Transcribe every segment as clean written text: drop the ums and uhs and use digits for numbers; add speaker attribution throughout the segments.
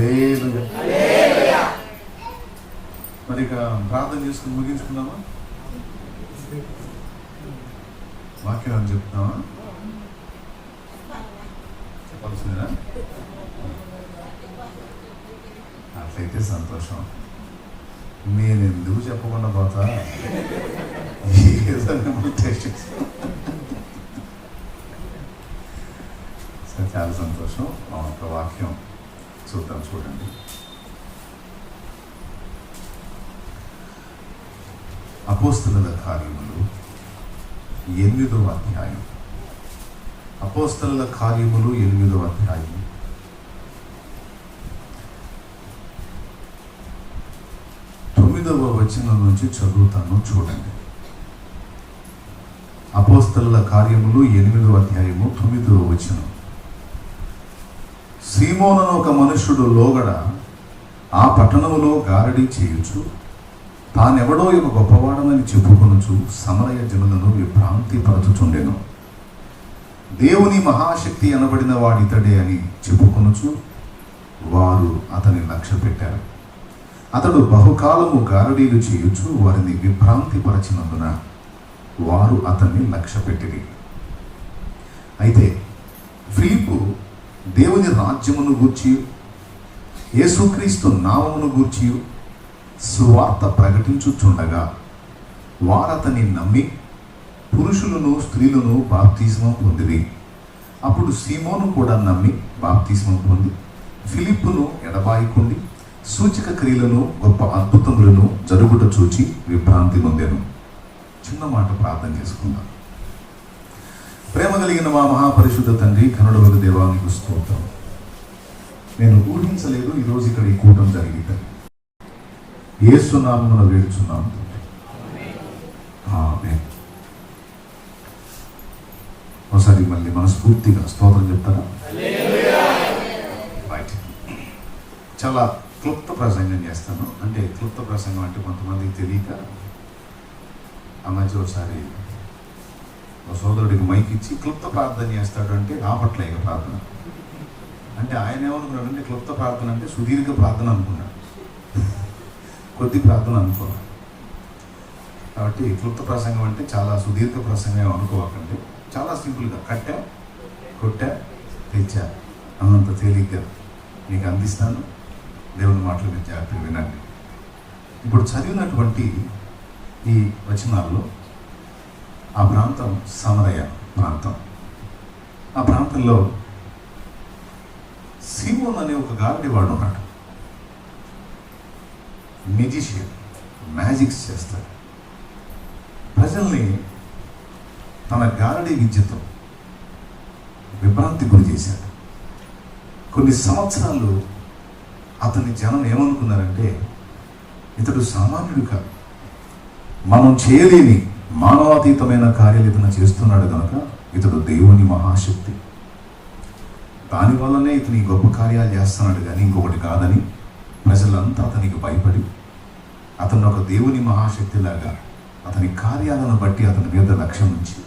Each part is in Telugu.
Speaker 1: హల్లెలూయా. మరి ఇక ప్రార్థన చేసుకుని ముగించుకుందామా? వాక్యం అని చెప్తున్నావా? చెప్పాల్సిందేనా? అట్లయితే సంతోషం. నేను ఎందుకు చెప్పకుండా పోతా? సరే, చాలా సంతోషం. ఒక వాక్యం చూద్దాం, చూడండి. అపోస్తలుల కార్యములు 8వ అధ్యాయం. అపోస్తలుల కార్యములు 8వ అధ్యాయం. వచనం నుంచి చదువుతాను, చూడండి. అపోస్తలుల కార్యములు 8వ అధ్యాయము 9వ వచనం. సీమోనను ఒక మనుష్యుడు లోగడ ఆ పట్టణములో గారడీ చేయుచు తానెవడో ఒక గొప్పవాడనని చెప్పుకొనుచు సమరయ జనులను విభ్రాంతి పరచుచుండెను. దేవుని మహాశక్తి అనబడిన వాడితడే అని చెప్పుకొనుచు వారు అతని లక్ష్య పెట్టారు. అతడు బహుకాలము గారడీలు చేయుచు వారిని విభ్రాంతి పరచినందున వారు అతన్ని లక్ష్య పెట్టిరి. అయితే ఫిలిప్పు దేవుని రాజ్యమును గూర్చి యేసుక్రీస్తు నామమును గూర్చి సువార్త ప్రకటించుచుండగా వారతని నమ్మి పురుషులను స్త్రీలను బాప్తిస్మం పొందిరి. అప్పుడు సీమోను కూడా నమ్మి బాప్తిస్మం పొంది ఫిలిప్పును ఎడబాయికుండి సూచక క్రియలను గొప్ప అద్భుతములను జరుగుట చూచి విభ్రాంతి పొందాను. చిన్న మాట ప్రార్థన చేసుకుందాం. ప్రేమ కలిగిన మా మహాపరిశుద్ధ తండ్రి, కనుడవగు దేవానికి స్తోత్రం. నేను ఊహించలేదు ఈరోజు ఇక్కడ ఈ కూటం జరిగింది. యేసు నామమున వేడుచున్నాను. ఆమేన్. ఒకసారి మళ్ళీ మనస్ఫూర్తిగా స్తోత్రం చెప్తారా? రైట్. చాలా క్లుప్త ప్రసంగం చేస్తాను. అంటే క్లుప్త ప్రసంగం అంటే కొంతమందికి తెలియక ఆ మధ్య ఒకసారి ఒక సోదరుడికి మైక్ ఇచ్చి క్లుప్త ప్రార్థన చేస్తాడు అంటే ఆపట్లే ఇక ప్రార్థన. అంటే ఆయన ఏమనుకున్నాడంటే క్లుప్త ప్రార్థన అంటే సుదీర్ఘ ప్రార్థన అనుకున్నాడు, కొద్ది ప్రార్థన అనుకోవాలి. కాబట్టి క్లుప్త ప్రసంగం అంటే చాలా సుదీర్ఘ ప్రసంగం అనుకోవాలంటే చాలా సింపుల్గా కట్టా కొట్టా తెచ్చా అన్నంత తేలిగ్గా మీకు అందిస్తాను. దేవుని మాటలు మీరు జాగ్రత్తగా వినండి. ఇప్పుడు చదివినటువంటి ఈ వచనాల్లో ఆ ప్రాంతం సమరయ ప్రాంతం. ఆ ప్రాంతంలో సీమోన్ అనే ఒక గారడీవాడు ఉన్నాడు. మెజిషియన్, మ్యాజిక్స్ చేస్తాడు. ప్రజల్ని తన గారడీ విద్యతో విభ్రాంతి గురి చేశాడు. కొన్ని సంవత్సరాలు అతని జనం ఏమనుకున్నారంటే ఇతడు సామాన్యుడు కాదు, మనం చేయలేని మానవాతీతమైన కార్యాలు ఇతను చేస్తున్నాడు కనుక ఇతడు దేవుని మహాశక్తి, దానివల్లనే ఇతని గొప్ప కార్యాలు చేస్తున్నాడు కానీ ఇంకొకటి కాదని ప్రజలంతా అతనికి భయపడి అతను ఒక దేవుని మహాశక్తిలాగా అతని కార్యాలను బట్టి అతని మీద లక్ష్యం ఉంచి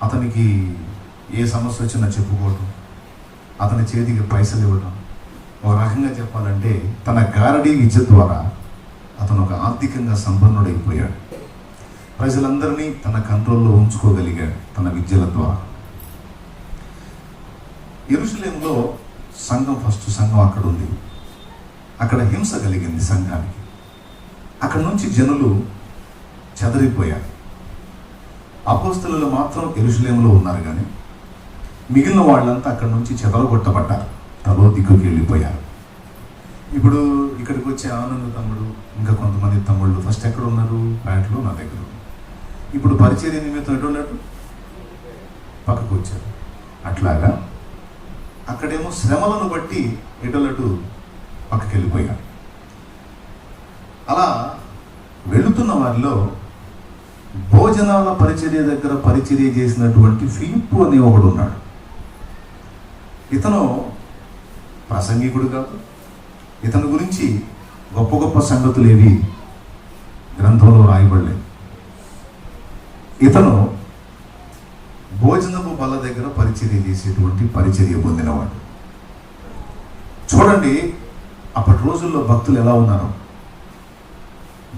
Speaker 1: అతనికి ఏ సమస్య వచ్చినా చెప్పుకోవడం, అతని చేతికి పైసలు ఇవ్వడం, ఒక రకంగా చెప్పాలంటే తన గారడీ విద్య ద్వారా అతను ఒక ఆర్థికంగా సంపన్నుడైపోయాడు. ప్రజలందరినీ తన కంట్రోల్లో ఉంచుకోగలిగాడు తన విద్యల ద్వారా. యెరూషలేములో సంఘం, ఫస్ట్ సంఘం అక్కడ ఉంది. అక్కడ హింస కలిగింది సంఘానికి. అక్కడ నుంచి జనులు చెదరిపోయారు. అపోస్తలులు మాత్రం యెరూషలేములో ఉన్నారు, కానీ మిగిలిన వాళ్ళంతా అక్కడి నుంచి చెదరగొట్టబడ్డారు, తలో దిక్కుకి వెళ్ళిపోయారు. ఇప్పుడు ఇక్కడికి వచ్చే ఆనంద తమ్ముడు ఇంకా కొంతమంది తమ్ముళ్ళు ఫస్ట్ ఎక్కడ ఉన్నారు? ప్యాంట్లో నా దగ్గర. ఇప్పుడు పరిచర్య నిమిత్తం ఎటు ఉన్నట్టు పక్కకు వచ్చారు. అట్లాగా అక్కడేమో శ్రమలను బట్టి ఎటులటు పక్కకి వెళ్ళిపోయారు. అలా వెళుతున్న వారిలో భోజనాల పరిచర్య దగ్గర పరిచర్య చేసినటువంటి ఫిలిప్పు అనే ఒకడు ఉన్నాడు. ఇతను ప్రసంగికుడు కాదు. ఇతని గురించి గొప్ప గొప్ప సంగతులు ఏవి గ్రంథంలో రాయబడలేదు. ఇతను భోజనపు బల్ల దగ్గర పరిచర్య చేసేటువంటి పరిచర్య పొందినవాడు. చూడండి, అప్పటి రోజుల్లో భక్తులు ఎలా ఉన్నారు?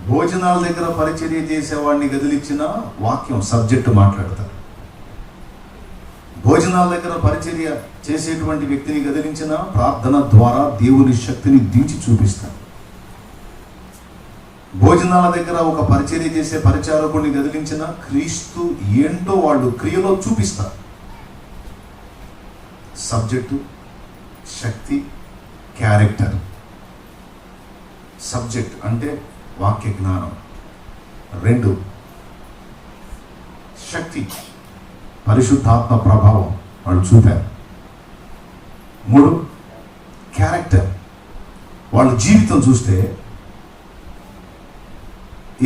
Speaker 1: భోజనాల దగ్గర పరిచర్య చేసేవాడిని గదిలిచ్చిన వాక్యం సబ్జెక్టు మాట్లాడతారు. భోజనాల దగ్గర పరిచర్య చేసేటువంటి వ్యక్తిని గదిలించిన ప్రార్థన ద్వారా దేవుని శక్తిని దించి చూపిస్తారు. భోజనాల దగ్గర ఒక పరిచర్య చేసే పరిచారకుడిని గదిలించిన క్రీస్తు ఏంటో వాళ్ళు క్రియలో చూపిస్తారు. సబ్జెక్టు, శక్తి, క్యారెక్టర్. సబ్జెక్ట్ అంటే వాక్య జ్ఞానం. 2 శక్తి, పరిశుద్ధాత్మ ప్రభావం వాళ్ళు చూపారు. 3 క్యారెక్టర్, వాళ్ళ జీవితం చూస్తే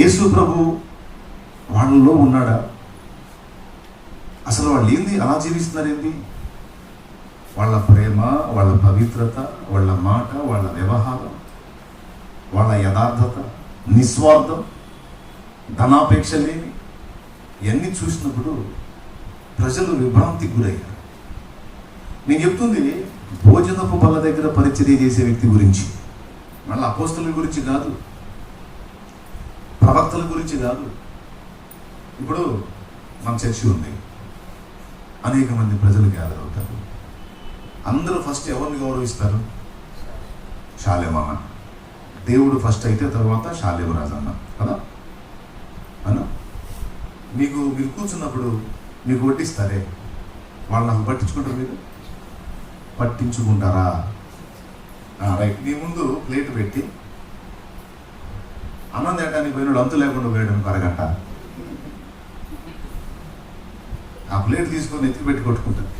Speaker 1: యేసు ప్రభు వాళ్ళలో ఉన్నాడా? అసలు వాళ్ళు ఏంది అలా జీవిస్తున్నారు? ఏంది వాళ్ళ ప్రేమ, వాళ్ళ పవిత్రత, వాళ్ళ మాట, వాళ్ళ వ్యవహారం, వాళ్ళ యథార్థత, నిస్వార్థం, ధనాపేక్ష లేని ఇవన్నీ చూసినప్పుడు ప్రజలు విభ్రాంతికి గురయ్యారు. నేను చెప్తుంది భోజనపు బల్ల దగ్గర పరిచర్య చేసే వ్యక్తి గురించి, మళ్ళీ అపోస్తలుల గురించి కాదు, ప్రవక్తల గురించి కాదు. ఇప్పుడు మన చర్చి ఉంది, అనేక మంది ప్రజలు గ్యాదర్ అవుతారు. అందరూ ఫస్ట్ ఎవరిని గౌరవిస్తారు? శాలేమన్న. దేవుడు ఫస్ట్ అయితే తర్వాత శాలేమరాజు అన్న కదా అన్న. మీరు కూర్చున్నప్పుడు మీకు వడ్డిస్తారే, వాళ్ళు నాకు పట్టించుకుంటారు? మీరు పట్టించుకుంటారా? రైట్. నీ ముందు ప్లేట్ పెట్టి అన్నం తినడానికి పోయినాడు అంతు లేకుండా పోయాడు అరగంట, ఆ ప్లేట్ తీసుకొని ఎత్తి పెట్టి కొట్టుకుంటారు.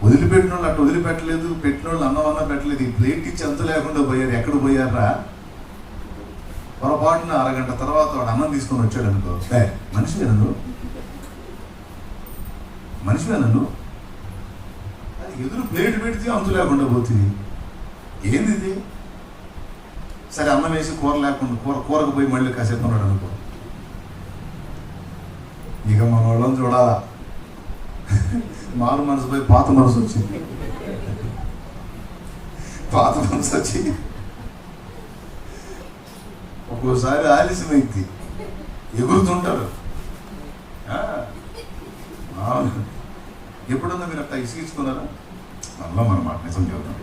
Speaker 1: వదిలిపెట్టిన వాళ్ళు అట్లా వదిలిపెట్టలేదు, పెట్టిన వాళ్ళు అన్నం అన్నా పెట్టలేదు, ఈ ప్లేట్ ఇచ్చి అంతు లేకుండా పోయారు. ఎక్కడ పోయారా? పొరపాటున అరగంట తర్వాత వాడు అన్నం తీసుకొని వచ్చాడు అనుకో, మనిషివేనా నువ్వు? మనిషివేనా నువ్వు? ఎదురు ప్లేట్ పెడితే అంతు లేకుండా పోతుంది. ఏంది ఇది? సరే అన్నం వేసి కూర లేకుండా కూరకు పోయి మళ్ళీ కాసేపు ఉన్నాడు అనుకో, ఇక మన వాళ్ళని చూడాలా. మారు మనసు పోయి పాత మనసు వచ్చింది. పాత మనసు వచ్చి ఒక్కోసారి ఆలస్యమైంది, ఎగురుతుంటారు. ఎప్పుడన్నా మీరు అట్లా ఇసుగించుకున్నారా? మళ్ళా మన మాట నిజం చెబుతాం.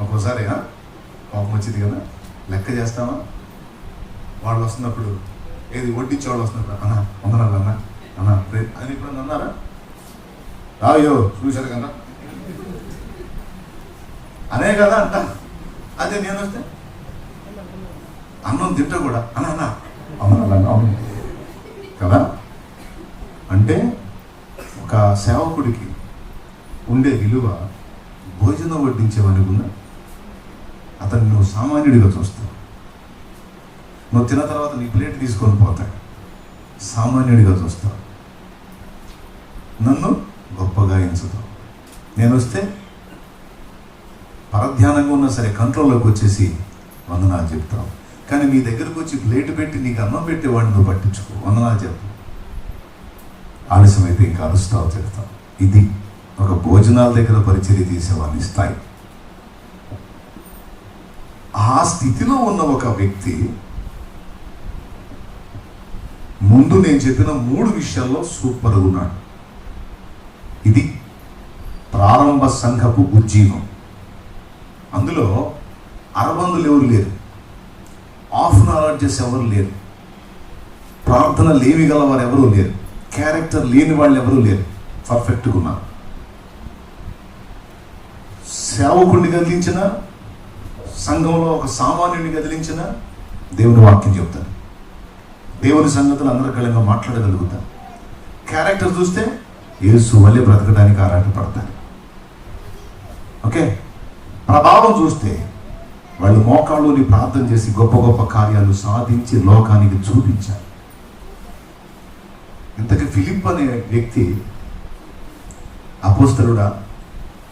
Speaker 1: ఒక్కోసారి కోపం వచ్చింది కదా, లెక్క చేస్తామా? వాళ్ళు వస్తున్నప్పుడు, ఏది వడ్డించే వాళ్ళు వస్తున్నప్పుడు, అన్నా వందనాలు అన్నా అన్నా అని ఇప్పుడు అన్నారా? రాయో చూశారు కదా అనే కదా అంట. అదే నేను వస్తే అన్నం తింటా కూడా అన్నా అవును కదా. అంటే ఒక సేవకుడికి ఉండే విలువ భోజనం వడ్డించేవానికి ఉన్న అతన్ని నువ్వు సామాన్యుడిగా చూస్తావు. నువ్వు తిన్న తర్వాత నీ ప్లేట్ తీసుకొని పోతాడు, సామాన్యుడిగా చూస్తావు. నన్ను గొప్పగా ఎంచుతావు. నేను వస్తే పరధ్యానంగా ఉన్నా సరే కంట్రోల్లోకి వచ్చేసి వందనాలు చెప్తావు. కానీ నీ దగ్గరకు వచ్చి ప్లేట్ పెట్టి నీకు అన్నం పెట్టేవాడిని నువ్వు పట్టించుకో, వందనాలు చెప్పు. ఆలస్యమైతే ఇంకా అరుస్తావు, చెప్తావు. ఇది ఒక భోజనాల దగ్గర పరిచర్య తీసేవాడిని స్థాయి. ఆ స్థితిలో ఉన్న ఒక వ్యక్తి ముందు నేను చెప్పిన 3 విషయాల్లో సూపర్గా ఉన్నాడు. ఇది ప్రారంభ సంఘపు ఉజ్జీవం. అందులో అరబందులు ఎవరు లేరు, ఆఫ్ నాలెడ్జెస్ ఎవరు లేరు, ప్రార్థన లేమి గల వారు ఎవరూ లేరు, క్యారెక్టర్ లేని వాళ్ళు ఎవరూ లేరు, పర్ఫెక్ట్గా ఉన్నారు. సేవకుడిని కదిలించిన, సంఘంలో ఒక సామాన్యుడిని కదిలించిన దేవుని వాక్యం చెప్తారు. దేవుని సంగతులు అందరికలంగా మాట్లాడగలుగుతారు. క్యారెక్టర్ చూస్తే యేసు వల్లే బ్రతకడానికి ఆరాటపడతారు. ఓకే, ప్రభావం చూస్తే వాళ్ళు మోకాళ్ళుని ప్రార్థన చేసి గొప్ప గొప్ప కార్యాలు సాధించి లోకానికి చూపించారు. ఇంతకీ ఫిలిప్ అనే వ్యక్తి అపోస్తలుడా,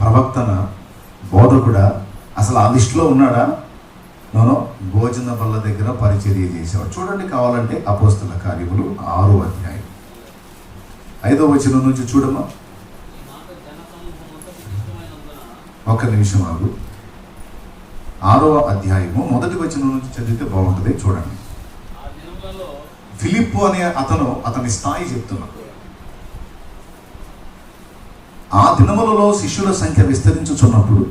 Speaker 1: ప్రవక్తన, బోధకుడా? అసలు ఆ లిస్టులో ఉన్నాడా? నోనో, భోజన బల్ల దగ్గర పరిచర్య చేసేవాడు. చూడండి కావాలంటే అపోస్తల కార్యములు 6వ అధ్యాయం 5వ వచనం నుంచి చూడమ్మా. ఒక్క నిమిషం ఆగు. 6వ అధ్యాయము 1వ వచనం నుంచి చదివితే బాగుంటుంది. చూడండి. ఫిలిప్పు అనే అతని స్థాయి చెప్తున్నాడు. ఆ దినములలో శిష్యుల సంఖ్య విస్తరించుచున్నప్పుడు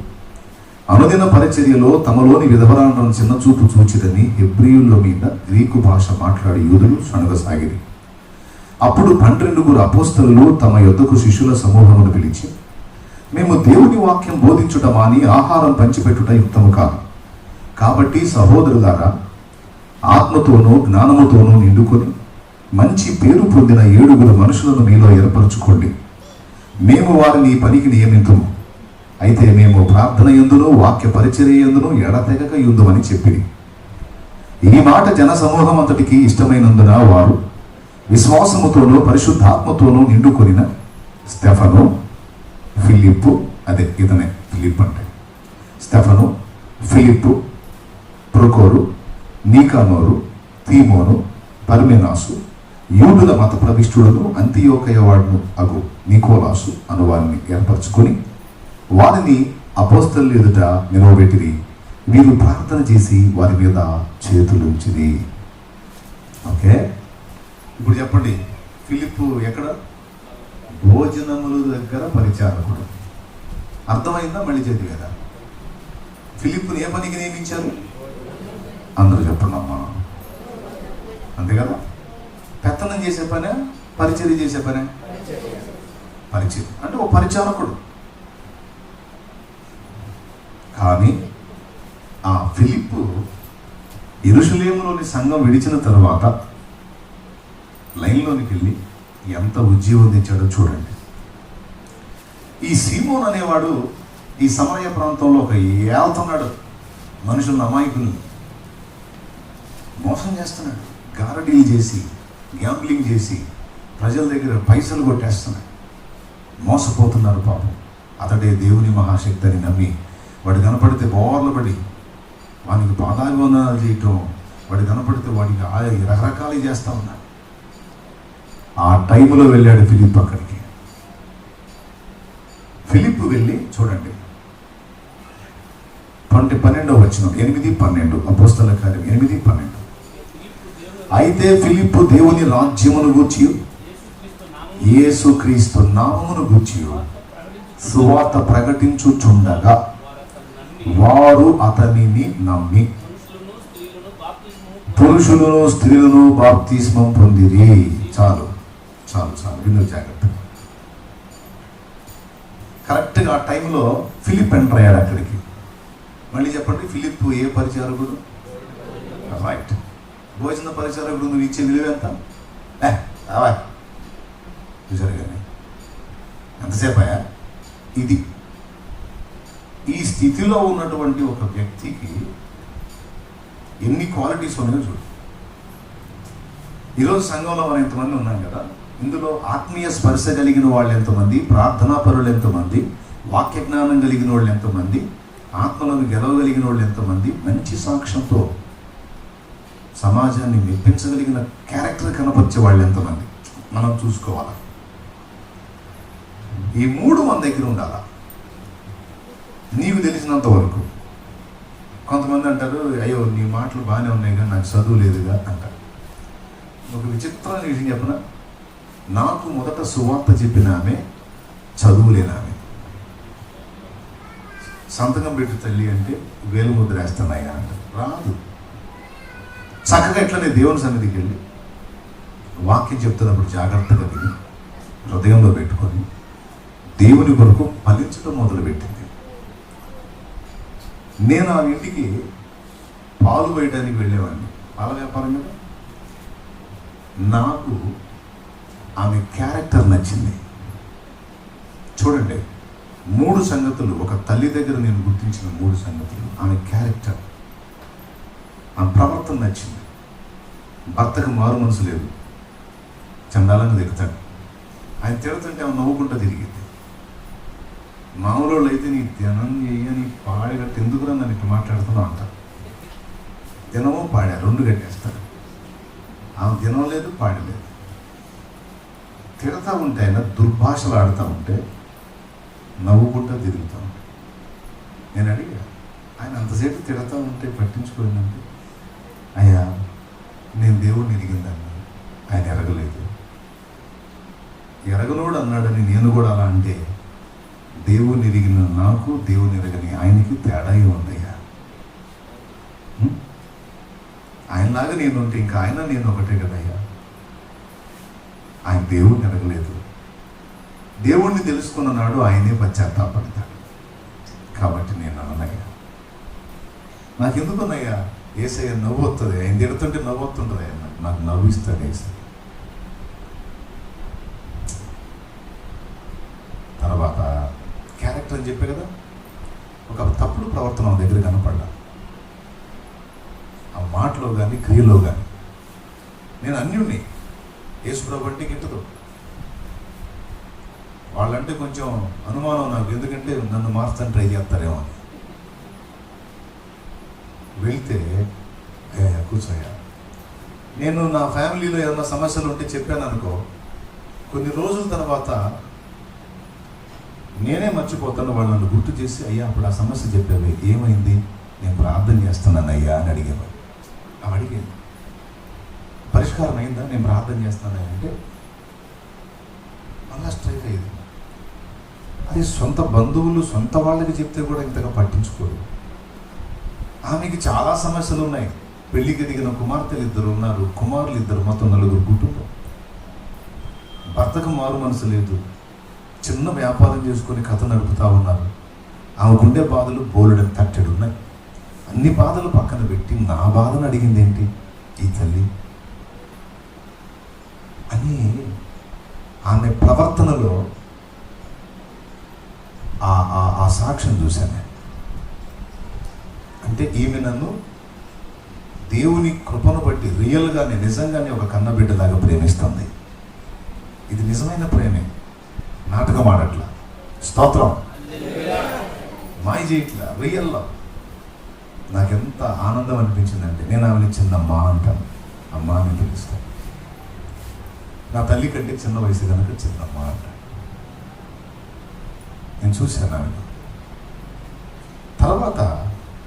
Speaker 1: అనుదిన పరిచర్యలో తమలోని విధవరాలను చిన్నచూపు చూచిదని హెబ్రీయుల మీద గ్రీకు భాష మాట్లాడి యూదులు సణగసాగిరి. అప్పుడు 12 అపోస్తలులు తమ యొద్దకు శిష్యుల సమూహమును పిలిచి, మేము దేవుని వాక్యం బోధించుట మాని ఆహారం పంచిపెట్టుట యుక్తము కాదు. కాబట్టి సహోదరులారా, ఆత్మతోనూ జ్ఞానముతోనూ నిండుకొని మంచి పేరు పొందిన 7 మనుషులను మీలో ఏర్పరచుకోండి. మేము వారిని ఈ పనికి నియమింతుము. అయితే మేము ప్రార్థన యందును వాక్య పరిచర్య యందును ఎడతెగక యుందుమని చెప్పిరి. ఈ మాట జన సమూహం అంతటికి ఇష్టమైనందున వారు విశ్వాసముతోనూ పరిశుద్ధాత్మతోనూ నిండుకొనిన స్టెఫను, ఫిలిప్పు, ఇతనే ఫిలిప్ అంటే స్టెఫను, ఫిలిప్పు, ప్రొకోరు, నీకానోరు, తీమోను, పర్మెనాసు, యూదుల మత ప్రవిష్టుడును అంతియోకయవాడును అగు నికోలాసు అను వారిని ఏర్పరచుకొని వారిని అపోస్తలుల ఎదుట నిలవబెట్టిరి. వీరు ప్రార్థన చేసి వారి మీద చేతులు ఉంచిరి. ఓకే, ఇప్పుడు చెప్పండి, ఫిలిప్పు ఎక్కడ? భోజనముల దగ్గర పరిచారకుడు. అర్థమైందా? మళ్ళీ చేతి కదా. ఫిలిప్పుని ఏ పనికి నియమించారు? అందరూ చెప్పండి అమ్మా. అంతే కదా. పెత్తనం చేసే పనే, పరిచర్య చేసే పనే? పరిచర్య అంటే ఒక పరిచారకుడు. కానీ ఆ ఫిలిప్పు యెరూషలేములోని సంఘం విడిచిన తర్వాత లైన్లోనికి వెళ్ళి ఎంత ఉజ్జీవం తెచ్చాడో చూడండి. ఈ సీమోన్ అనేవాడు ఈ సమరయ ప్రాంతంలో ఒక ఏళ్తున్నాడు. మనుషులను, అమాయకులను మోసం చేస్తున్నాడు. గారడీలు చేసి, గ్యాంబ్లింగ్ చేసి ప్రజల దగ్గర పైసలు కొట్టేస్తున్నాడు. మోసపోతున్నారు పాపం. అతడే దేవుని మహాశక్తి అని నమ్మి వాడు కనపడితే బోర్లు పడి వానికి పాదాభివందనాలు చేయటం, వాడు కనపడితే వాడికి రకరకాలు చేస్తూ ఉన్నాడు. ఆ టైంలో వెళ్ళాడు ఫిలిప్ అక్కడికి. ఫిలిప్ వెళ్ళి చూడండి 12వ వచనం, 8-12 అపోస్తలుల కార్యం 8-12. అయితే ఫిలిప్పు దేవుని రాజ్యమును గూర్చి, యేసుక్రీస్తు నామమును గూర్చి సువార్త ప్రకటించుచుండగా వారు అతనిని నమ్మి పురుషులను స్త్రీలను బాప్తిస్మం పొందిరి. చాలు చాలు చాలు, విను జాగ్రత్త. కరెక్ట్గా ఆ టైంలో ఫిలిప్ ఎంటర్ అయ్యాడు అక్కడికి. మళ్ళీ చెప్పండి, ఫిలిప్ ఏ పరిచారకుడు? రైట్. భోజన పరిచారకుడు. నువ్వు ఇచ్చే విలువ ఎంత? చూసారు కానీ ఎంతసేపు అయ్యా ఇది. ఈ స్థితిలో ఉన్నటువంటి ఒక వ్యక్తికి ఎన్ని క్వాలిటీస్ ఉన్నాయో చూడు. ఈరోజు సంఘంలో మనం ఎంతమంది ఉన్నాం కదా, ఇందులో ఆత్మీయ స్పర్శ కలిగిన వాళ్ళు ఎంతమంది, ప్రార్థనా పరులు ఎంతమంది, వాక్య జ్ఞానం కలిగిన వాళ్ళు ఎంతమంది, ఆత్మలను గెలవగలిగిన వాళ్ళు ఎంతమంది, మంచి సాక్ష్యంతో సమాజాన్ని మెప్పించగలిగిన క్యారెక్టర్ కనపరిచే వాళ్ళు ఎంతమంది మనం చూసుకోవాలి. ఈ 3 మన దగ్గర ఉండాలా నీకు తెలిసినంత వరకు. కొంతమంది అంటారు, అయ్యో నీ మాటలు బాగానే ఉన్నాయి కానీ నాకు చదువు లేదుగా అంటారు. ఒక విచిత్రమైన విషయం చెప్పిన, నాకు మొదట సువార్త చెప్పిన ఆమె చదువు లేని ఆమె. సంతకం పెట్టి తల్లి అంటే వేలు ముద్ర వేస్తున్నాయా అంట. రాదు. చక్కగా ఇట్లనే దేవుని సన్నిధికి వెళ్ళి వాక్యం చెప్తున్నప్పుడు జాగ్రత్తగా విని హృదయంలో పెట్టుకొని దేవుని కొరకు ఫలించడం మొదలుపెట్టింది. నేను ఆ ఇంటికి పాలు వేయడానికి వెళ్ళేవాడిని, పాల వ్యాపారం మీద. నాకు ఆమె క్యారెక్టర్ నచ్చింది. చూడండి, 3 సంగతులు ఒక తల్లి దగ్గర నేను గుర్తించిన 3 సంగతులు. ఆమె క్యారెక్టర్, ఆమె ప్రవర్తన నచ్చింది. భర్తకు మారు మనసు లేదు, చండాలంగా తిరుగుతాడు. ఆయన తిడుతుంటే ఆమె నవ్వుకుంటూ తిరిగింది. మామూలు వాళ్ళు అయితే నీ దినం చేయని పాడగట్టి ఎందుకురా నన్ను ఇట్లా మాట్లాడుతున్నావు అంటారు. దినమో పాడా 2 కట్టేస్తారు. ఆమె దినం లేదు, పాడలేదు. తిడతా ఉంటే ఆయన దుర్భాషలు ఆడుతూ ఉంటే నవ్వుకుంటూ తిరుగుతూ ఉంటాయి. నేను అడిగా, ఆయన అంతసేపు తిడతా ఉంటే పట్టించుకోండి. అయ్యా నేను దేవుడిని ఎరిగిందాన్ని, ఆయన ఎరగలేదు. ఎరగనోడు అన్నాడని నేను కూడా అలా అంటే దేవుని ఎరిగిన నాకు దేవుని ఎరగని ఆయనకి తేడా ఉందయ్యా. ఆయనలాగా నేను ఉంటే ఇంకా ఆయన నేను ఒకటే కదయ్యా. ఆయన దేవుడిని ఎరగలేదు. దేవుణ్ణి తెలుసుకున్న నాడు ఆయనే పశ్చాత్తాపడతాడు. కాబట్టి నేను అనయ్యా, నాకెందుకున్నయ్యా ఏసయ్య నవ్వు వస్తుంది, ఆయన తిడుతుంటే నవ్వు వస్తుంటుంది, ఆయన నాకు నవ్విస్తాడు ఏసయ్య. తర్వాత క్యారెక్టర్ అని చెప్పే కదా, ఒక తప్పుడు ప్రవర్తన దగ్గర కనపడ్డా, ఆ మాటలో కానీ క్రియలో కానీ. నేను అన్యుణ్ణి, యేసుప్రభు అంటే గిట్టదు. వాళ్ళంటే కొంచెం అనుమానం నాకు, ఎందుకంటే నన్ను మార్చని ట్రై చేస్తారేమో అని. వెళ్తే కూర్చోయ్యా, నేను నా ఫ్యామిలీలో ఏదైనా సమస్యలు ఉంటే చెప్పాను అనుకో, కొన్ని రోజుల తర్వాత నేనే మర్చిపోతాను. వాళ్ళు నన్ను గుర్తు చేసి, అయ్యా అప్పుడు ఆ సమస్య చెప్పేవి ఏమైంది, నేను ప్రార్థన చేస్తున్నాను అయ్యా అని అడిగేవాడు. అవి అడిగేది పరిష్కారం అయిందా, నేను ప్రార్థన చేస్తాను అంటే మళ్ళా స్ట్రైక్ అయ్యేది. అది సొంత బంధువులు సొంత వాళ్ళకి చెప్తే కూడా ఇంతగా పట్టించుకోరు. ఆమెకి చాలా సమస్యలు ఉన్నాయి. పెళ్లికి దిగిన కుమార్తెలు 2 ఉన్నారు, కుమారులు 2, మొత్తం 4 కుటుంబం. భర్తకు మారు మనసు లేదు, చిన్న వ్యాపారం చేసుకొని కథ నడుపుతా ఉన్నారు. ఆమెకుండే బాధలు బోలెడని తట్టెడు ఉన్నాయి. అన్ని బాధలు పక్కన పెట్టి నా బాధను అడిగింది ఏంటి ఈ తల్లి అని ఆమె ప్రవర్తనలో ఆ సాక్ష్యం చూశాను. అంటే ఈమె నన్ను దేవుని కృపను బట్టి రియల్గానే నిజంగానే ఒక కన్నబిడ్డలాగా ప్రేమిస్తుంది. ఇది నిజమైన ప్రేమే, నాటకం ఆడట్లా, స్తోత్రం, మాయ చేయట్లా, రియల్లో. నాకెంత ఆనందం అనిపించిందంటే, నేను ఆమెని చిన్నమ్మా అంటాను, అమ్మా అని పిలుస్తాను. నా తల్లి కంటే చిన్న వయసు కనుక చిన్నమ్మా అంటాను. నేను చూశాను ఆమెను. తర్వాత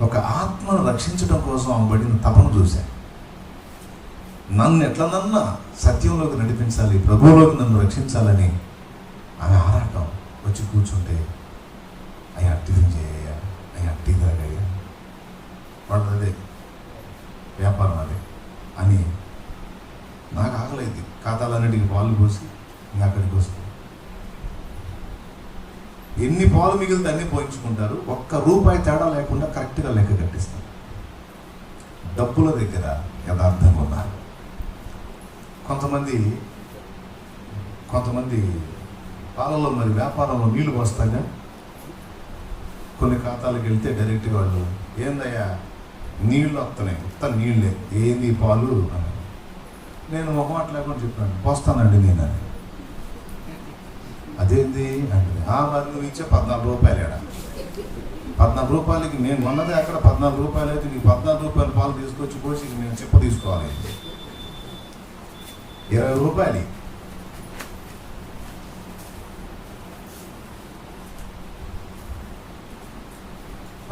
Speaker 1: ఒక ఆత్మను రక్షించడం కోసం ఆమె పడిన తపను చూశాను. నన్ను ఎట్లనన్నా సత్యంలోకి నడిపించాలి, ప్రభువులోకి నన్ను రక్షించాలని ఆమె ఆరాటం. వచ్చి కూర్చుంటే అయ్యా టిఫిన్ చేయ్యా, అయ్యా టీ తాగయ్యా, వాళ్ళది అదే వ్యాపారం అదే అని. నాకు ఆకలేదు, ఖాతాలన్నిటికీ పాలు పోసి ఇంకా అక్కడికి వస్తుంది. ఎన్ని పాలు మిగిలితే అన్నీ పోయించుకుంటారు, ₹1 తేడా లేకుండా కరెక్ట్గా లెక్క కట్టిస్తారు. డబ్బుల దగ్గర యథార్థంగా ఉన్నారు. కొంతమంది పాలలో మరి వ్యాపారంలో నీళ్లు పోస్తాగా, కొన్ని ఖాతాలకు వెళ్తే డైరెక్ట్గా వాళ్ళు ఏందయ్యా నీళ్ళు వస్తున్నాయి, మొత్తం నీళ్ళే, ఏంది పాలు అని. నేను మొహమాట లేకుండా చెప్పాను, పోస్తానండి నేను అని. అదేంది అంటే, మరి నువ్వు ఇచ్చే ₹14 ఏడా, ₹14కి నేను మొన్నదే అక్కడ ₹14 అయితే నీకు ₹14 పాలు తీసుకొచ్చి పోసి నేను చెప్ప తీసుకోవాలి, ₹20.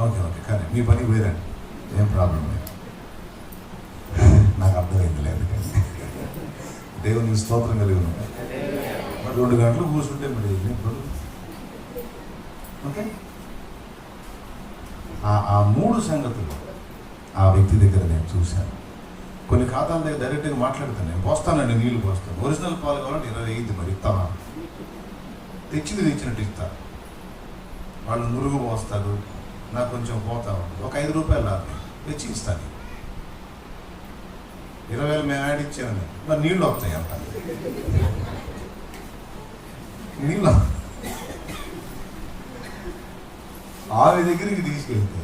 Speaker 1: ఓకే కానీ మీ పని వేరండి, ఏం ప్రాబ్లం లేదు. నాకు అర్థమైంది లేదు కానీ దేవుని స్తోత్రం కలిగి ఉంది. మరి 2 గంటలు కూర్చుంటే మరి ఓకే. ఆ 3 సంగతులు ఆ వ్యక్తి దగ్గర నేను చూశాను. కొన్ని ఖాతాల దగ్గర డైరెక్ట్గా మాట్లాడుతాను, నేను పోస్తానండి, నీళ్ళు పోస్తాను, ఒరిజినల్ పాలు కావాలంటే 25 మరి ఇస్తావా, తెచ్చినట్టు ఇస్తారు. వాళ్ళు నురుగు పోస్తారు, నాకు కొంచెం పోతా ఉంటుంది, ఒక ₹5 లాభం తెచ్చి ఇస్తాను. 20,000 మేము యాడ్ ఇచ్చామని, మరి నీళ్ళు వస్తాయి అంట. నీళ్ళు ఆమె దగ్గరికి తీసుకెళ్తే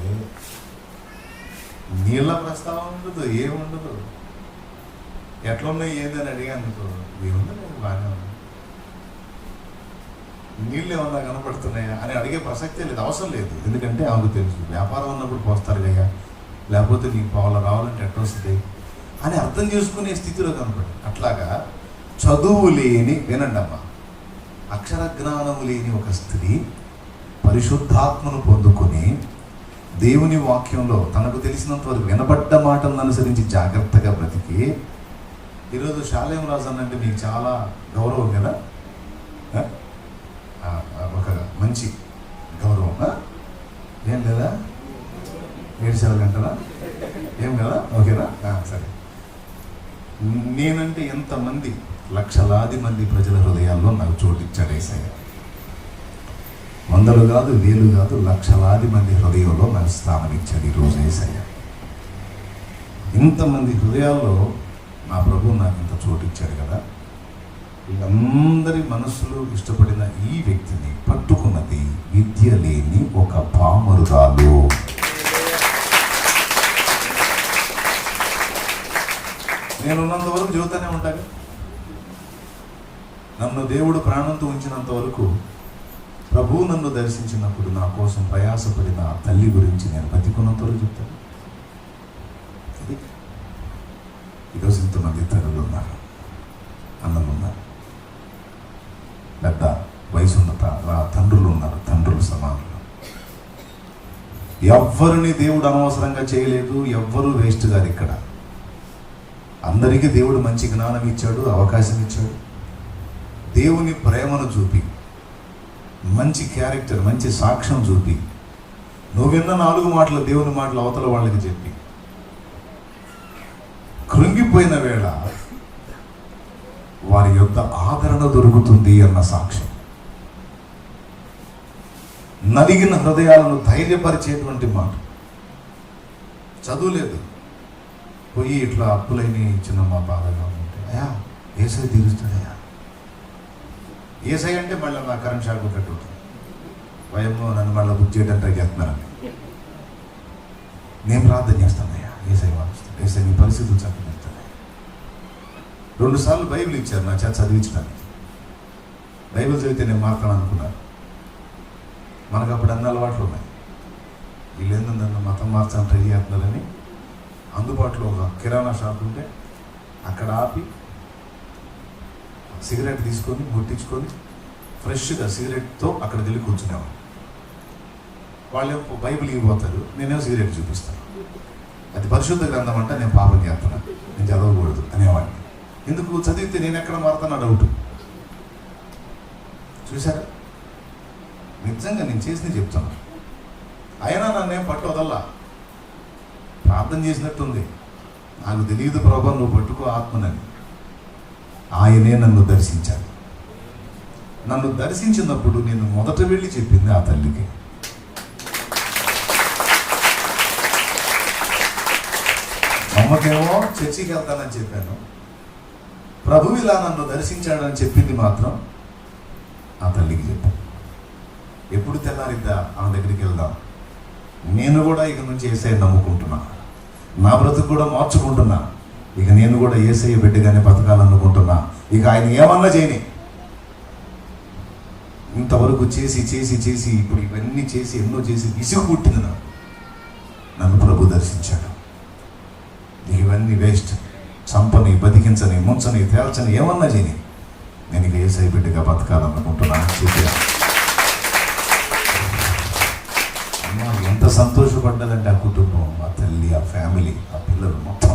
Speaker 1: నీళ్ళ ప్రస్తావం ఉండదు, ఏముండదు. ఎట్లున్నాయి ఏందని అడిగానుకో, ఏముంది బాగానే ఉంది, నీళ్ళు ఏమన్నా కనపడుతున్నాయా అని అడిగే ప్రసక్తే లేదు, అవసరం లేదు. ఎందుకంటే ఆమెకు తెలుసు వ్యాపారం ఉన్నప్పుడు పోస్తారు కదా, లేకపోతే నీకు పావులు రావాలంటే ఎట్లా వస్తుంది అని అర్థం చేసుకునే స్థితిలో కనపడి. అట్లాగా చదువు లేని, వినండి అమ్మ, అక్షర జ్ఞానము లేని ఒక స్త్రీ పరిశుద్ధాత్మను పొందుకొని దేవుని వాక్యంలో తనకు తెలిసినంత వరకు వినబడ్డ మాటలను అనుసరించి జాగ్రత్తగా బ్రతికి, ఈరోజు షాలేం రాజు అంటే మీకు చాలా గౌరవం కదా, ఒక మంచి గౌరవం ఏం లేదా? 7 గంటలా ఏం కదా? ఓకేనా? సరే. నేనంటే ఎంతమంది లక్షలాది మంది ప్రజల హృదయాల్లో నాకు చోటిచ్చాడు యేసయ్య. వందలు కాదు, వేలు కాదు, లక్షలాది మంది హృదయంలో నాకు స్థానం ఇచ్చాడు ఈరోజు యేసయ్య. ఇంతమంది హృదయాల్లో నా ప్రభు నాకు ఇంత చోటిచ్చాడు కదా. వీళ్ళందరి మనస్సులో ఇష్టపడిన ఈ వ్యక్తిని పట్టుకున్నది విద్య లేని ఒక పామరురాలు. నేనున్నంత వరకు చెబుతానే ఉంటాను. నన్ను దేవుడు ప్రాణంతో ఉంచినంత వరకు, ప్రభువు నన్ను దర్శించినప్పుడు నా కోసం ప్రయాసపడిన ఆ తల్లి గురించి నేను బతికున్నంత వరకు చెప్తాను. ఈరోజు ఇంతమంది తల్లులు ఉన్నారు, అన్నలు ఉన్నారు, పెద్ద వయసు ఉన్న తండ్రులు ఉన్నారు, తండ్రులు సమానులు. ఎవ్వరిని దేవుడు అనవసరంగా చేయలేదు, ఎవ్వరూ వేస్ట్ గారు. ఇక్కడ అందరికీ దేవుడు మంచి జ్ఞానం ఇచ్చాడు, అవకాశం ఇచ్చాడు. దేవుని ప్రేమను చూపి, మంచి క్యారెక్టర్, మంచి సాక్ష్యం చూపి, నువ్వు విన్న 4 మాటలు దేవుని మాటలు అవతల వాళ్ళకి చెప్పి కృంగిపోయిన వేళ వారి యొక్క ఆదరణ దొరుకుతుంది అన్న సాక్ష్యం, నలిగిన హృదయాలను ధైర్యపరిచేటువంటి మాట. చదువులేదు, పోయి ఇట్లా అప్పులైన చిన్న మా బాధగా ఉంటే, అయ్యా యేసయ్య తీరుస్తాడయ్యా. యేసయ్య అంటే మళ్ళీ నా కరెంట్ షాక్ కట్టు భయంలో నన్ను మళ్ళీ బుక్ చేయడం ట్రై చేస్తున్నానండి. నేను ప్రార్థన చేస్తానయ్యా, యేసయ్య వాడుస్తాడు, యేసయ్య నీ పరిస్థితులు చక్కదిస్తాను. 2 సార్లు బైబిల్ ఇచ్చారు నా చేత చదివించడానికి. బైబిల్ చదివితే నేను మాట్లాడాను అనుకున్నాను. మనకు అప్పుడు అన్ని అలవాట్లు ఉన్నాయి. వీళ్ళేందో నన్ను మతం మార్చాలని ట్రై చేస్తున్నారని అందుబాటులో ఒక కిరాణా షాప్ ఉంటే అక్కడ ఆపి సిగరెట్ తీసుకొని ముట్టించుకొని ఫ్రెష్గా సిగరెట్తో అక్కడికి వెళ్ళి కూర్చునేవాడు. వాళ్ళు బైబిల్ ఇవ్వబోతారు, నేనేమో సిగరెట్ చూపిస్తాను. అది పరిశుద్ధ గ్రంథం అంటే నేను పాపం చేస్తున్నాను, నేను చదవకూడదు అనేవాడిని. ఎందుకు? చదివితే నేను ఎక్కడ మారుతానా డౌట్. చూసారా, నిజంగా నేను చేసింది చెప్తాను. అయినా నన్నేం పట్టు వదల్లా, ప్రార్థన చేసినట్టుంది. నాకు తెలియదు ప్రభా, నువ్వు పట్టుకో ఆత్మనని. ఆయనే నన్ను దర్శించాడు. నన్ను దర్శించినప్పుడు నేను మొదట వెళ్ళి చెప్పింది ఆ తల్లికి. అమ్మకేమో చర్చికి వెళ్తానని చెప్పాను, ప్రభు ఇలా నన్ను దర్శించాడని చెప్పింది మాత్రం ఆ తల్లికి చెప్పాను. ఎప్పుడు తెల్లారిద్దా ఆమె దగ్గరికి వెళ్దాం, నేను కూడా ఇక నుంచి యేసయ్య నమ్ముకుంటున్నా, నా బ్రతుకు కూడా మార్చుకుంటున్నా, ఇక నేను కూడా యేసయ్య బిడ్డగానే బతకాలనుకుంటున్నా, ఇక ఆయన ఏమన్నా చేయని. ఇంతవరకు చేసి చేసి చేసి ఇప్పుడు ఇవన్నీ చేసి ఎన్నో చేసి విసుగు పుట్టింది నాకు. నన్ను ప్రభు దర్శించాడు. ఇవన్నీ వేస్ట్, చంపని, బతికించని, ముంచని, తేల్చని, ఏమన్నా చేయని, నేను ఇక యేసయ్య బిడ్డగా బతకాలనుకుంటున్నా అని చెప్పా. అమ్మా ఎంత సంతోషపడ్డదంటే ఆ కుటుంబం, ఆ తల్లి, ఆ ఫ్యామిలీ, ఆ పిల్లలు మొత్తం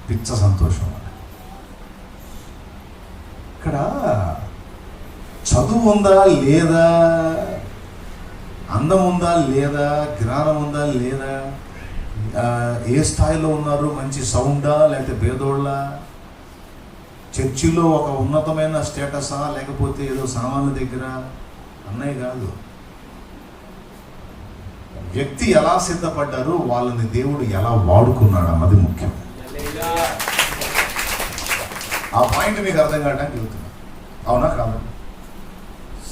Speaker 1: పిచ్చ సంతోషం. ఇక్కడ చదువు ఉందా లేదా, అందం ఉందా లేదా, జ్ఞానం ఉందా లేదా, ఏ స్థాయిలో ఉన్నారు, మంచి సౌండా లేకపోతే పేదోళ్ళ, చర్చిలో ఒక ఉన్నతమైన స్టేటసా లేకపోతే ఏదో సామాన్ల దగ్గర అన్నయ్య కాదు. వ్యక్తి ఎలా సిద్ధపడ్డారు, వాళ్ళని దేవుడు ఎలా వాడుకున్నాడు అన్నది ముఖ్యం. ఆ పాయింట్ మీకు అర్థం కావడానికి చెబుతున్నా. అవునా కాదు?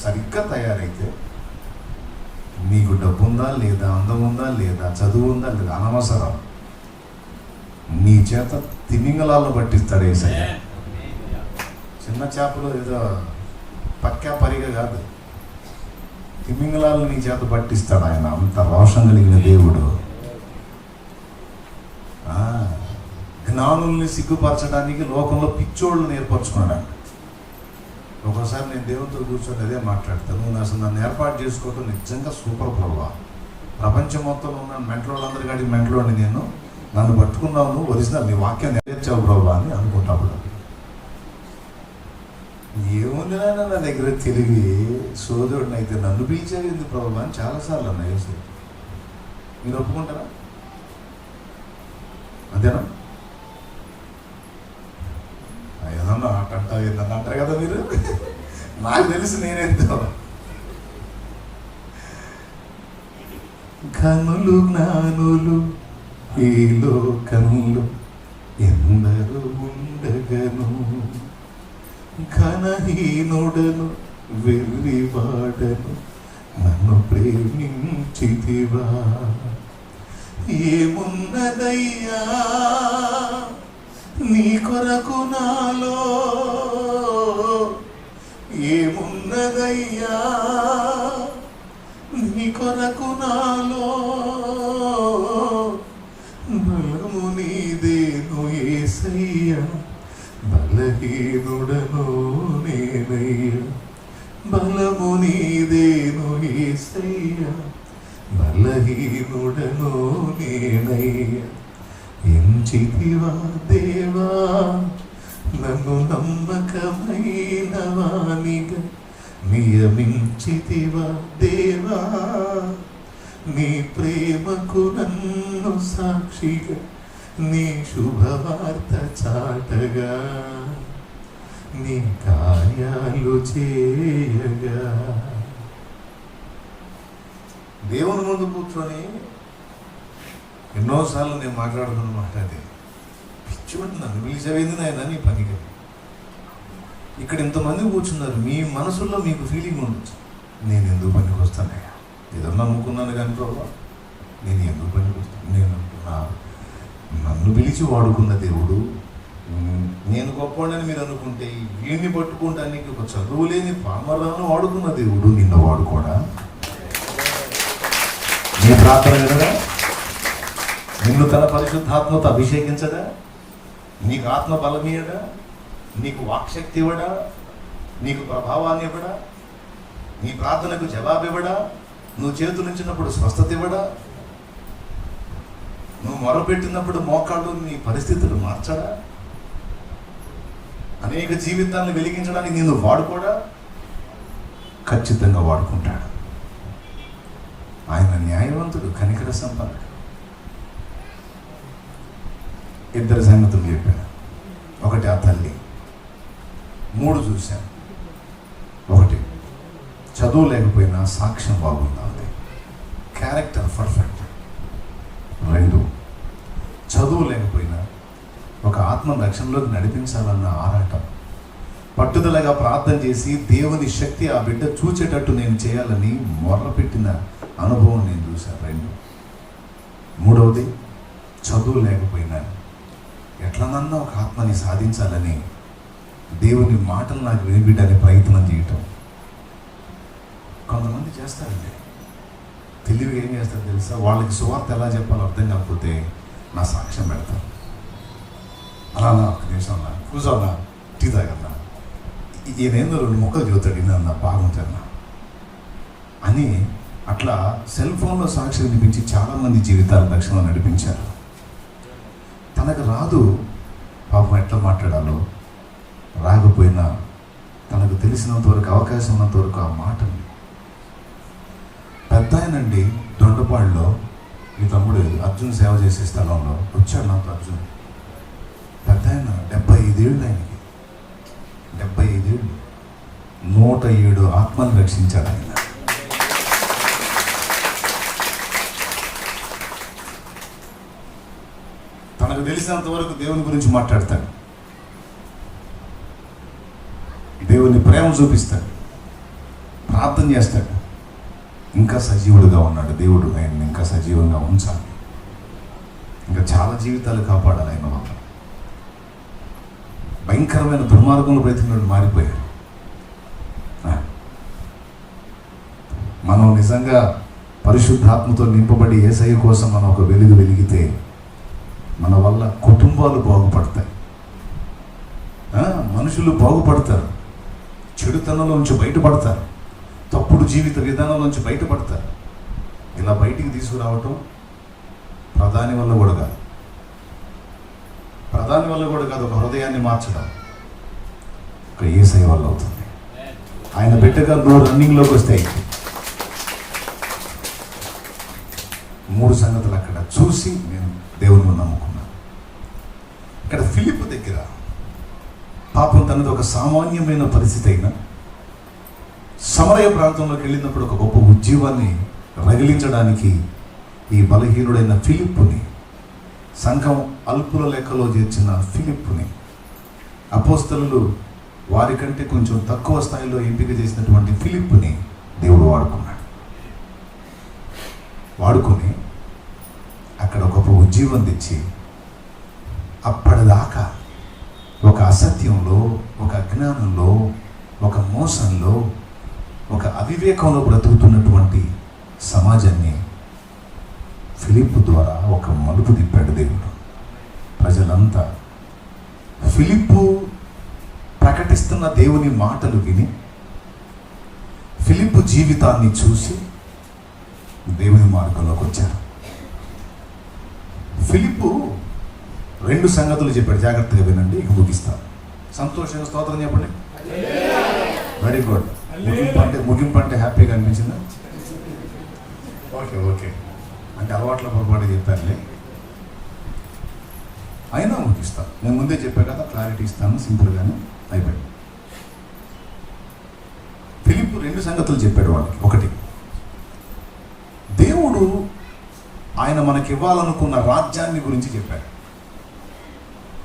Speaker 1: సరిగ్గా తయారైతే నీకు డబ్బు ఉందా లేదా, అందం ఉందా లేదా, చదువు ఉందా లేదా, అనవసరం. నీ చేత తిమింగలాలను పట్టిస్తాడు యేసయ్య. చిన్న చేపలు ఏదో పక్కా పరిగా కాదు, తిమింగలాలను నీ చేత పట్టిస్తాడు ఆయన. అంత రోషం కలిగిన దేవుడు. జ్ఞానుల్ని సిగ్గుపరచడానికి లోకంలో పిచ్చోళ్ళని ఏర్పరచుకున్నాడు. ఒక్కోసారి నేను దేవునితో కూర్చొని అదే మాట్లాడతాను, నువ్వు అసలు నన్ను ఏర్పాటు చేసుకోవటం నిజంగా సూపర్ ప్రభావ, ప్రపంచం మొత్తం ఉన్న మెంటల్ వాళ్ళందరి కాడికి మెంటల్ అండి నేను, నన్ను పట్టుకున్నావు నువ్వు, ఒరిజినల్ నీ వాక్యం నెరవేర్చావు ప్రభా అని అనుకుంటాప్పుడు ఏముంది నా దగ్గర తిరిగి సోదరుడిని అయితే నన్ను పిలిచారు ఎందుకు ప్రభా అని చాలాసార్లు అన్నా యేసు. మీరు ఒప్పుకుంటారా? అంతేనా? ఏదన్నా అట్ట ఏందన్నా అంటారు కదా మీరు. నాకు తెలుసు నేనేంతో. కనులు జ్ఞానులు ఈ లోకంలో ఎందరూ ఉండగను, ఘనహీనుడను వెర్రివాడను నన్ను ప్రేమించితివా. ఏమున్నదయ్యా నీ కొరకు నాలో, ఏమున్నదయ్యా నీ కొరకు నాలో, బలము నీదేను యేసయ్యా, బలహీనుడను నేనయ్యా, బలము నీదేను యేసయ్యా, బలహీనుడను నేనయ్యా. ఎంచితివా దేవా నన్ను నమ్మకమైన వానిగా, నియమించితివా దేవా నీ ప్రేమకు నన్ను సాక్షిగా, నీ శుభవార్త చాటగా, నీ కార్యాలు చేయగా. దేవుని ముందు కూర్చొని ఎన్నోసార్లు నేను మాట్లాడుతున్న మాట అదే, పిచ్చి నన్ను పిలిచేది నాయన నీ పనికి. ఇక్కడ ఇంతమంది కూర్చున్నారు, మీ మనసులో మీకు ఫీలింగ్ ఉండొచ్చు, నేను ఎందుకు పనికి వస్తానయ్యా, ఏదో నమ్ముకున్నాను కానీ ప్రభా నేను ఎందుకు పనికి వస్తాను. నేను నన్ను పిలిచి వాడుకున్న దేవుడు, నేను గొప్పవాడని మీరు అనుకుంటే వీడిని పట్టుకుంటానికి ఒక చదువు లేని పామరాలను వాడుకున్న దేవుడు నిన్ను వాడుకోడా? నీ ప్రార్థన వినడా? నిన్ను తన పరిశుద్ధాత్మతో అభిషేకించడా? నీకు ఆత్మ బలమీయడా? నీకు వాక్శక్తి ఇవ్వడా? నీకు ప్రభావాన్ని ఇవ్వడా? నీ ప్రార్థనకు జవాబు ఇవ్వడా? నువ్వు చేతులుంచినప్పుడు స్వస్థత ఇవ్వడా? నువ్వు మొరపెట్టినప్పుడు మోకాళ్ళు నీ పరిస్థితులు మార్చడా? అనేక జీవితాలను వెలిగించడానికి నేను వాడుకోడా? ఖచ్చితంగా వాడుకుంటాడు. ఆయన న్యాయవంతుడు, కనికర సంపన్నుడు. ఇద్దరు సంగతులు చెప్పాను. ఒకటి ఆ తల్లి, 3 చూశాను. ఒకటి చదువు లేకపోయినా సాక్ష్యం బాగుంది, క్యారెక్టర్ పర్ఫెక్ట్. 2 చదువు లేకపోయినా ఒక ఆత్మ రక్షణలోకి నడిపించాలన్న ఆరాటం, పట్టుదలగా ప్రార్థన చేసి దేవుని శక్తి ఆ బిడ్డ చూచేటట్టు నేను చేయాలని మొర్రపెట్టిన అనుభవం నేను చూశాను. 2 మూడవది చదువు లేకపోయినా ఎట్లనన్నా ఒక ఆత్మని సాధించాలని దేవుని మాటలు నాకు వినిపించడానికి ప్రయత్నం చేయటం. కొంతమంది చేస్తారండి, తెలివిగా ఏం చేస్తారు తెలుసా? వాళ్ళకి సువార్త ఎలా చెప్పాలో అర్థం కాకపోతే నా సాక్ష్యం పెడతారు. అలా ఒక నిమిషం అన్నా, కూర్చోన్నా, టీ తాగన్నా, ఈయనేందో 2 ముక్కలు చెబుతాడు, ఇన్నా బాగుంటాన్నా అని అట్లా సెల్ ఫోన్లో సాక్షి వినిపించి చాలామంది జీవితాలు రక్షణ నడిపించారు. తనకు రాదు పాపం ఎట్లా మాట్లాడాలో, రాకపోయినా తనకు తెలిసినంత వరకు, అవకాశం ఉన్నంత వరకు ఆ మాటని. పెద్ద ఆయనండి దొండపాడులో, మీ తమ్ముడు అర్జున్ సేవ చేసే స్థలంలో వచ్చాడు నాతో. అర్జున్ పెద్ద ఆయన, 75 ఏళ్ళు ఆయనకి, 75 ఏళ్ళు, 107 ఆత్మను రక్షించాడు ఆయన. తనకు తెలిసినంత వరకు దేవుని గురించి మాట్లాడతాడు, దేవుని ప్రేమ చూపిస్తాడు, ప్రార్థన చేస్తాడు. ఇంకా సజీవుడుగా ఉన్నాడు. దేవుడు ఆయన్ని ఇంకా సజీవంగా ఉంచాలి, ఇంకా చాలా జీవితాలు కాపాడాలి ఆయన వల్ల. భయంకరమైన దుర్మార్గంలో బ్రతికినట్టు మారిపోయాడు. మనం నిజంగా పరిశుద్ధాత్మతో నింపబడి యేసయ్య కోసం మనం ఒక వెలుగు వెలిగితే మన వల్ల కుటుంబాలు బాగుపడతాయి, మనుషులు బాగుపడతారు, చెడుతనంలోంచి బయటపడతారు, తప్పుడు జీవిత విధానంలోంచి బయటపడతారు. ఇలా బయటికి తీసుకురావటం ప్రధాని వల్ల కూడా కాదు, ఒక హృదయాన్ని మార్చడం ఒక యేసయ్య వల్ల అవుతుంది. ఆయన బిడ్డగా నువ్వు రన్నింగ్లోకి వస్తే 3 సంగతులు అక్కడ చూసి నేను దేవుని నమ్ముకున్నాను. ఇక్కడ ఫిలిప్పు దగ్గర పాపం తనది ఒక సామాన్యమైన పరిస్థితి అయినా సమరయ ప్రాంతంలోకి వెళ్ళినప్పుడు ఒక గొప్ప ఉద్యమాన్ని రగిలించడానికి ఈ బలహీనుడైన ఫిలిప్పుని, సంఘం అల్పుల లెక్కలో చేర్చిన ఫిలిప్పుని, అపోస్తలులు వారికంటే కొంచెం తక్కువ స్థాయిలో ఎంపిక చేసినటువంటి ఫిలిప్పుని దేవుడు వాడుకొని అక్కడ ఒక ఉజ్జీవం తెచ్చి అప్పటిదాకా ఒక అసత్యంలో, ఒక అజ్ఞానంలో, ఒక మోసంలో, ఒక అవివేకంలో బ్రతుకుతున్నటువంటి సమాజాన్ని ఫిలిప్పు ద్వారా ఒక మలుపు తిప్పాడు దేవుడు. ప్రజలంతా ఫిలిప్పు ప్రకటిస్తున్న దేవుని మాటలు విని, ఫిలిప్పు జీవితాన్ని చూసి దేవుని మార్గంలోకి వచ్చారు. ఫిలిప్పు 2 సంగతులు చెప్పాడు, జాగ్రత్తగా వినండి, ఇక ముగిస్తాను. సంతోషంగా స్తోత్రం చెప్పండి. Very good. ముగింపు అంటే హ్యాపీగా అనిపించిందా? ఓకే అంటే అలవాట్ల పొరపాటు చెప్పారులే, అయినా ముగిస్తాను. నేను ముందే చెప్పాను కదా, క్లారిటీ ఇస్తాను, సింపుల్గానే అయిపోయింది. ఫిలిప్పు 2 సంగతులు చెప్పాడు వాళ్ళకి. ఒకటి, దేవుడు ఆయన మనకి ఇవ్వాలనుకున్న రాజ్యాన్ని గురించి చెప్పాడు.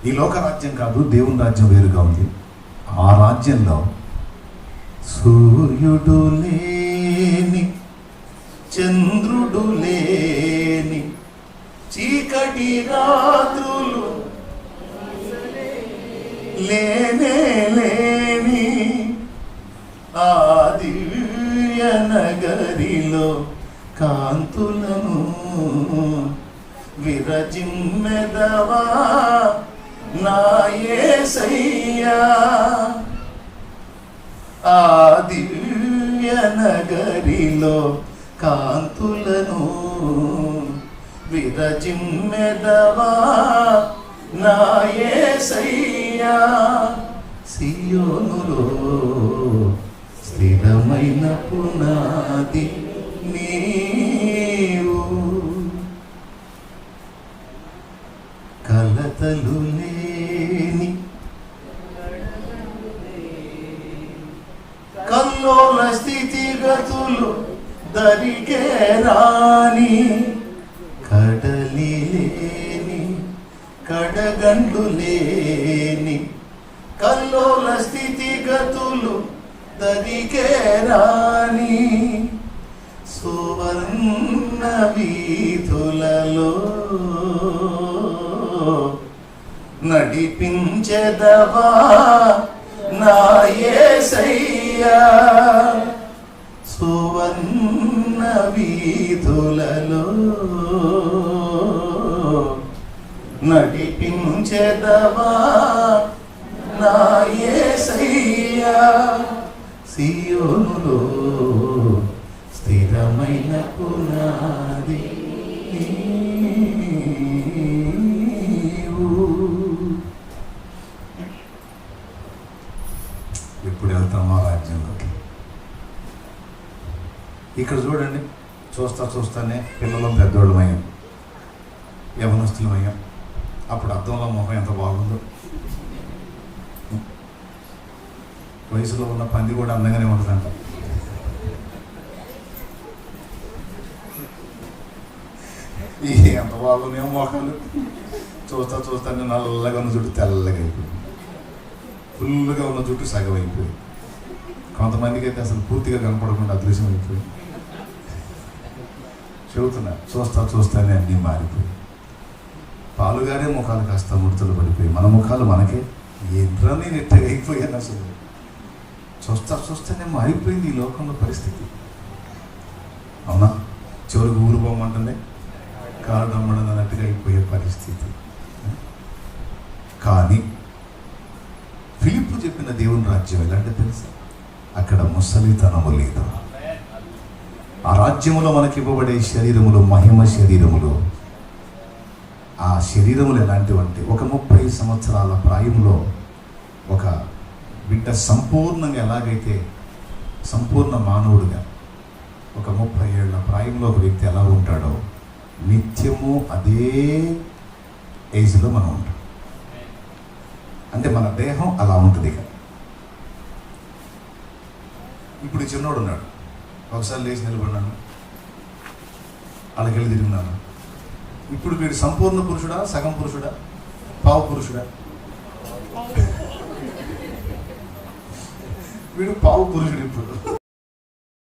Speaker 1: ఈ లోక రాజ్యం కాదు, దేవుని రాజ్యం వేరుగా ఉంది. ఆ రాజ్యంలో సూర్యుడు లేని, చంద్రుడు లేని, చీకటి రాత్రులు లేనే లేని ఆ దివ్య నగరిలో కాంతులను విరజిమ్మెదవా నా యేసయ్యా. ఆ దివ్య నగరిలో కాంతులను విరజిమ్మెదవా నా యేసయ్యా. సియోనులో స్థిరమైన పునాది నీవు, కలతలు లేని, కల్లోల స్థితిగతులు దరికే రాని, కడలి లేని, కడగండ్లు లేని, కల్లోల స్థితిగతులు దరికే రాని, సువర్ణ వీధులలో నడిపించెదవా నా యేసయ్యా. సువర్ణ వీధులలో నడిపించెదవా నా యేసయ్యా. సియోనులో స్థిరమైన పునాది నీవు. ఎప్పుడు వెళ్తామా రాజ్యంలోకి? ఇక్కడ చూడండి, చూస్తానే పిల్లలు పెద్దోళ్ళమయ్యాం, యవనస్తులమయ్యాం. అప్పుడు అద్దంలో మొహం ఎంత బాగుందో. వయసులో ఉన్న పంది కూడా అందంగానే ఉంటుందంట. ఎంత బాగున్నాయో మొఖాలు. చూస్తానే నల్లగా ఉన్న జుట్టు తెల్లగా అయిపోయింది, ఫుల్గా ఉన్న జుట్టు సగం అయిపోయింది, కొంతమందికి అయితే అసలు పూర్తిగా కనపడకుండా అదృశ్యం అయిపోయింది. చెబుతున్నా, చూస్తానే అన్నీ మారిపోయి, పాలుగారే ముఖాలు కాస్త ముడతలు పడిపోయి, మన ముఖాలు మనకే ఏంట్రా నేను ఎట్టగా అయిపోయాను. అసలు చూస్తానే మారిపోయింది ఈ లోకంలో పరిస్థితి. అవునా? చివరికి ఊరు పోమంటుండే కారు దమ్మడం అన్నట్టుగా అయిపోయే పరిస్థితి. కానీ ఫిలిప్పు చెప్పిన దేవుని రాజ్యం ఎలాంటి తెలుసా? అక్కడ ముసలితనము లేదు, ఆ రాజ్యములో మనకి ఇవ్వబడే శరీరములు మహిమ శరీరములు. ఆ శరీరములు ఎలాంటివంటే ఒక 30 సంవత్సరాల ప్రాయంలో ఒక బిడ్డ సంపూర్ణంగా ఎలాగైతే సంపూర్ణ మానవుడిగా ఒక 30 ఏళ్ల ప్రాయంలో ఒక వ్యక్తి ఎలా ఉంటాడో నిత్యము అదే ఏజ్లో మనం ఉంటాం. అంటే మన దేహం అలా ఉంటుంది. ఇక ఇప్పుడు చిన్నోడు ఉన్నాడు, ఒకసారి లేచి నిలబడినాను, అలాగెళ్ళి తిరిగినాను. ఇప్పుడు వీడు సంపూర్ణ పురుషుడా, సగం పురుషుడా, పావు పురుషుడా? వీడు పావు పురుషుడు ఇప్పుడు.